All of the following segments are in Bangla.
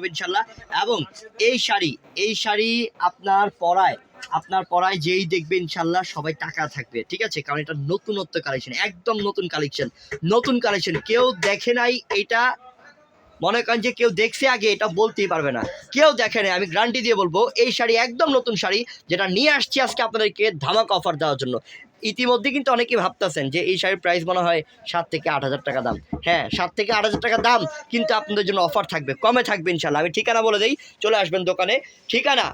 হবে ইনশাল্লাহ। এবং এই শাড়ি আপনার পরায় যেই দেখবে ইনশাল্লাহ সবাই টাকা থাকবে, ঠিক আছে? কারণ এটা নতুনত্ব কালেকশন, একদম নতুন কালেকশন কেউ দেখে নাই এটা। মনে করেন যে কেউ দেখছে আগে, এটা বলতেই পারবে না কেউ দেখে নাই। আমি গ্যারান্টি দিয়ে বলবো এই শাড়ি একদম নতুন শাড়ি, যেটা নিয়ে আসছি আজকে আপনাদেরকে ধামাকা অফার দেওয়ার জন্য। ইতিমধ্যে কিন্তু অনেকেই ভাবতেছেন যে এই শাড়ির প্রাইস মনে হয় 7 থেকে 8 হাজার টাকা দাম। হ্যাঁ, 7 থেকে 8 হাজার টাকা দাম, কিন্তু আপনাদের জন্য অফার থাকবে, কমে থাকবে ইনশাল্লাহ। আমি ঠিকানা বলে দিই, চলে আসবেন দোকানে। ঠিকানা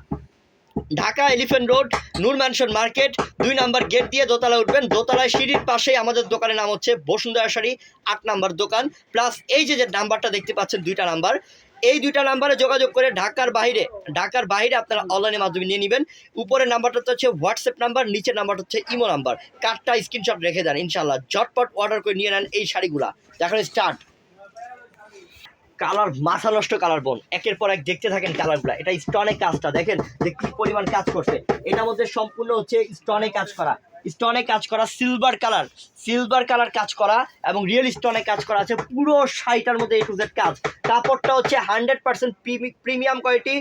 ঢাকা এলিফ্যান্ট রোড, নূর ম্যানশন মার্কেট, 2 নাম্বার গেট দিয়ে দোতলায় উঠবেন। দোতলায় সিঁড়ির পাশেই আমাদের দোকানের নাম হচ্ছে বসুন্ধরা শাড়ি, 8 নাম্বার দোকান। প্লাস এই যে নাম্বারটা দেখতে পাচ্ছেন, 2টা নাম্বার, এই 2টা নাম্বারে যোগাযোগ করে ঢাকার বাইরে আপনারা অনলাইনের মাধ্যমে নিয়ে নেবেন। উপরের নাম্বারটা হচ্ছে হোয়াটসঅ্যাপ নাম্বার, নিচের নাম্বারটা হচ্ছে ইমো নাম্বার। কার্ডটা স্ক্রিনশট রেখে দেন, ইনশাল্লাহ ঝটপট অর্ডার করে নিয়ে নেন এই শাড়িগুলা। দেখেন স্টার্ট কালার, মাথা নষ্ট কালার বোন, একের পর এক দেখতে থাকেন কালারগুলো। এটা স্টোনে কাজটা দেখেন যে কি পরিমাণ কাজ করছে। এটার মধ্যে সম্পূর্ণ হচ্ছে স্টোনে কাজ করা, সিলভার কালার কাজ করা এবং রিয়েল স্টোনে কাজ করা আছে পুরো শাড়িটার মধ্যে A to Z কাজ। কাপড়টা হচ্ছে 100% প্রিমিয়াম কোয়ালিটি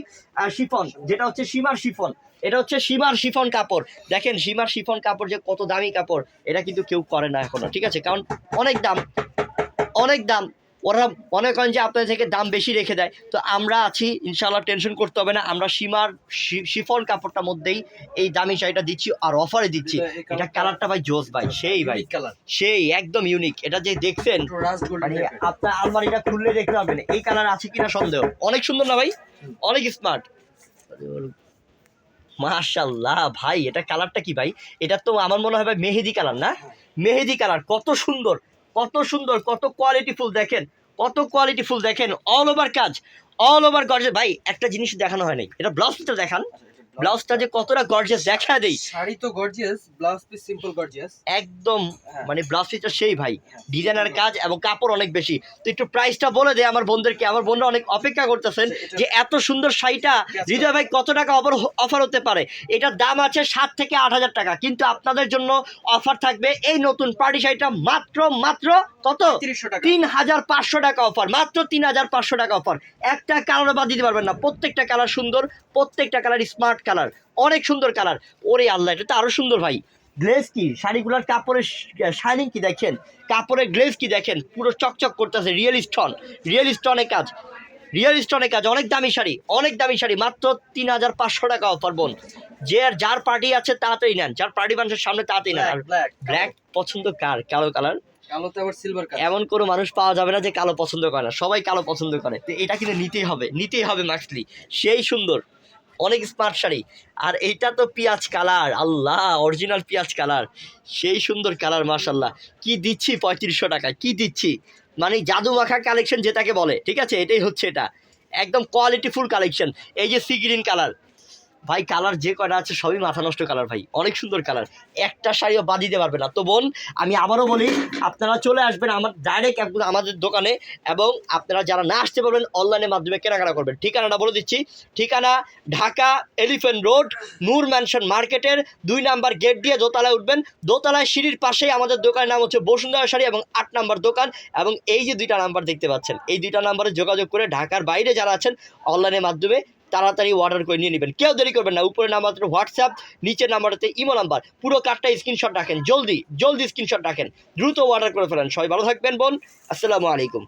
শিফন, যেটা হচ্ছে সীমার শিফন। এটা হচ্ছে সীমার শিফন কাপড়। দেখেন সীমার শিফন কাপড় যে কত দামি কাপড়, এটা কিন্তু কেউ করে না এখনো, ঠিক আছে? কারণ অনেক দাম। ওরা মনে করেন যে আপনাদের থেকে দাম বেশি রেখে দেয়, তো আমরা আছি ইনশাল্লাহ, টেনশন করতে হবে না। আমরা সীমার শিফন কাপড়টার মধ্যেই এই দামি শাড়িটা দিচ্ছি আর অফারে দিচ্ছি। এটা কালারটা ভাই জোস ভাই, সেই একদম ইউনিক। এটা যে দেখছেন মানে আপনার আলমারিটা খুললে দেখতে পাবেন এই কালার আছে কিনা সন্দেহ। অনেক সুন্দর না ভাই, অনেক স্মার্ট, মাশাআল্লাহ ভাই। এটা কালারটা কি ভাই, এটা তো আমার মনে হয় ভাই মেহেদি কালার না? মেহেদি কালার, কত সুন্দর, কত কোয়ালিটিফুল দেখেন, অল ওভার গর্জিয়াস। ভাই একটা জিনিস দেখানো হয় নাই, এটা ব্লাউজটা দেখান, ব্লাউজটা যে কতটা গর্জিয়াস দেখা দেই। শাড়ি তো gorgeous, blouse piece simple gorgeous একদম, মানে ব্লাউজ পিসটা সেই ভাই, ডিজাইনার কাজ এবং কাপড় অনেক বেশি। তো একটু প্রাইসটা বলে দে আমার বোনদেরকে, আমার বোনরা অনেক অপেক্ষা করতেছেন যে এত সুন্দর শাড়িটা হৃদয় ভাই কত টাকা অফার হতে পারে। এটার দাম আছে 7 থেকে 8 হাজার টাকা, কিন্তু আপনাদের জন্য অফার থাকবে এই নতুন পার্টি শাড়িটা মাত্র কত, 3,500 টাকা অফার, মাত্র 3,500 টাকা অফার। একটা কালার বাদ দিতে পারবেন না, প্রত্যেকটা কালার সুন্দর, প্রত্যেকটা কালার স্মার্ট কালার, অনেক সুন্দর কালার। ওরে আল্লাহ, এটা তো আরো সুন্দর ভাই। গ্লেজ কি শাড়িগুলোর কাপড়ের শাইনিং কি দেখেন, কাপড়ের গ্লেজ কি দেখেন, পুরো চকচক করতেছে। রিয়েল স্টোনে কাজ, অনেক দামি শাড়ি, মাত্র 3,500 টাকা অফার বোন। যার পার্টি আছে তাড়াতাড়ি নেন, যার পার্টি মানুষের সামনে তাড়াতাড়ি নেন। ব্ল্যাক পছন্দ কার, কালো কালার, কালোতে আবার সিলভার কালার, এমন কোনো মানুষ পাওয়া যাবে না যে কালো পছন্দ করে না, সবাই কালো পছন্দ করে। তো এটা কিন্তু নিতেই হবে মাক্সলি, সেই সুন্দর, অনেক স্মার্ট শাড়ি। আর এইটা তো পিঁয়াজ কালার, আল্লাহ, অরিজিনাল পিঁয়াজ কালার, সেই সুন্দর কালার, মাশাল্লাহ। কি দিচ্ছি 3500 টাকায়, কি দিচ্ছি, মানে জাদু মাখা কালেকশন যেটাকে বলে, ঠিক আছে? এটাই হচ্ছে, এটা একদম কোয়ালিটিফুল কালেকশন। এই যে সি গ্রিন কালার, ভাই কালার যে কয়টা আছে সবই মাথা নষ্ট কালার ভাই, অনেক সুন্দর কালার, একটা শাড়িও বাদ দিতে পারবে না। তো বোন আমি আবারও বলি, আপনারা চলে আসবেন আমার ডাইরেক্ট আমাদের দোকানে, এবং আপনারা যারা না আসতে পারবেন অনলাইনের মাধ্যমে কেনাকাটা করবেন। ঠিকানাটা বলে দিচ্ছি, ঠিকানা ঢাকা এলিফ্যান্ট রোড, নূর ম্যানশন মার্কেটের 2 নাম্বার গেট দিয়ে দোতলায় উঠবেন। দোতলায় সিঁড়ির পাশেই আমাদের দোকানের নাম হচ্ছে বসুন্ধরা শাড়ি এবং 8 নাম্বার দোকান। এবং এই যে 2টা নাম্বার দেখতে পাচ্ছেন, এই 2টা নাম্বারে যোগাযোগ করে ঢাকার বাইরে যারা আছেন অনলাইনের মাধ্যমে তাড়াতাড়ি অর্ডার করে নিয়ে নেবেন, কেউ দেরি করবেন না। উপরের নাম্বারটা হোয়াটসঅ্যাপ, নিচের নাম্বারটাতে ইমো নাম্বার। পুরো কার্ডটা স্ক্রিনশট রাখেন, জলদি স্ক্রিনশট রাখেন, দ্রুত অর্ডার করে ফেলেন। সবাই ভালো থাকবেন বোন, আসসালামু আলাইকুম।